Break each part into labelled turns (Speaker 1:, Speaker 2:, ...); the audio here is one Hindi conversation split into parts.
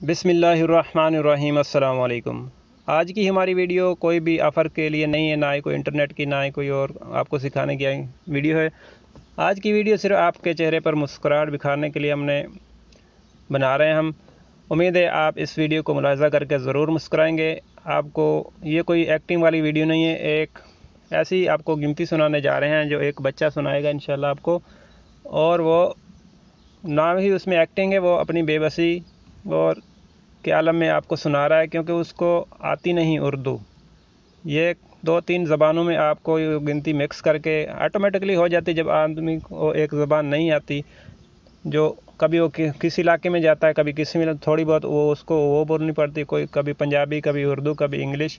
Speaker 1: बिस्मिल्लाहिर्रहमानिर्रहीम। अस्सलाम वालेकुम। आज की हमारी वीडियो कोई भी ऑफ़र के लिए नहीं है, ना ही कोई इंटरनेट की, ना ही कोई और आपको सिखाने की वीडियो है। आज की वीडियो सिर्फ आपके चेहरे पर मुस्कुराहट दिखाने के लिए हमने बना रहे हैं। हम उम्मीद है आप इस वीडियो को मुलाहिज़ा करके ज़रूर मुस्कुराएंगे। आपको ये कोई एक्टिंग वाली वीडियो नहीं है, एक ऐसी आपको गिनती सुनाने जा रहे हैं जो एक बच्चा सुनाएगा इंशाल्लाह आपको। और वो ना ही उसमें एक्टिंग है, वो अपनी बेबसी और के आलम में आपको सुना रहा है, क्योंकि उसको आती नहीं उर्दू। ये 2-3 ज़बानों में आपको ये गिनती मिक्स करके ऑटोमेटिकली हो जाती। जब आदमी को एक ज़बान नहीं आती, जो कभी वो किसी इलाके में जाता है, कभी किसी में थोड़ी बहुत वो उसको वो बोलनी पड़ती, कोई कभी पंजाबी, कभी उर्दू, कभी इंग्लिश,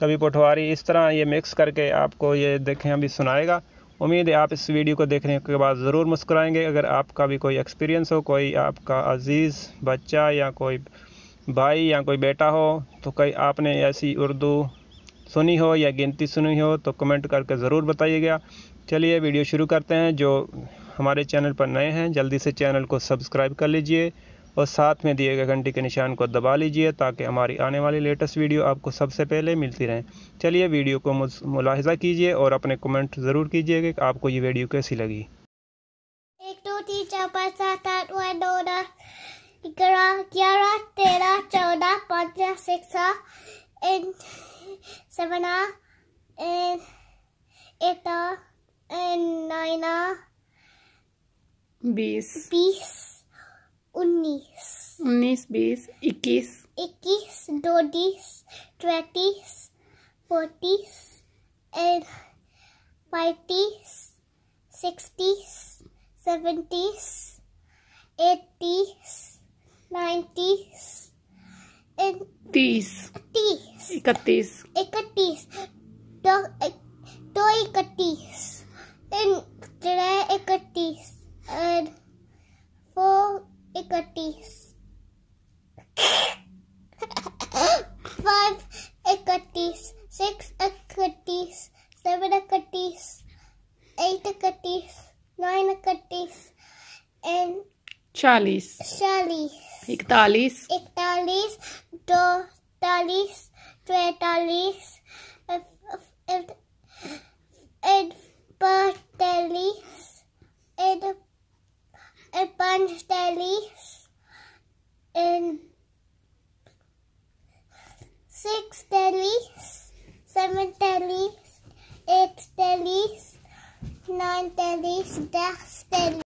Speaker 1: कभी पटवारी, इस तरह ये मिक्स करके आपको ये देखें अभी सुनाएगा। उम्मीद है आप इस वीडियो को देखने के बाद ज़रूर मुस्कुराएंगे। अगर आपका भी कोई एक्सपीरियंस हो, कोई आपका अजीज़ बच्चा या कोई भाई या कोई बेटा हो, तो कहीं आपने ऐसी उर्दू सुनी हो या गिनती सुनी हो तो कमेंट करके ज़रूर बताइएगा। चलिए वीडियो शुरू करते हैं। जो हमारे चैनल पर नए हैं जल्दी से चैनल को सब्सक्राइब कर लीजिए और साथ में दिए गए घंटी के निशान को दबा लीजिए, ताकि हमारी आने वाली लेटेस्ट वीडियो आपको सबसे पहले मिलती रहें। चलिए वीडियो को मुलाहिज़ा कीजिए और अपने कमेंट ज़रूर कीजिएगा कि आपको ये वीडियो कैसी लगी।
Speaker 2: 1 2 3 4 5 7 8 9 10 11 12 13 14 15 16 and 17 and 8 and 9
Speaker 3: 20
Speaker 2: 20 19
Speaker 3: 19 20 21
Speaker 2: 21 22 20 40 and 50 60 70 80 90 and
Speaker 3: 30 31
Speaker 2: 31 दो 31 and 3 31 and 4 31 5 31 6 31 7 31 8 31 9 31 and
Speaker 3: 40
Speaker 2: 41
Speaker 3: 41
Speaker 2: 41 42 43 and 45 and 45 and 6 tallies, 7 tallies, 8 tallies, 9 tallies, 10 tallies.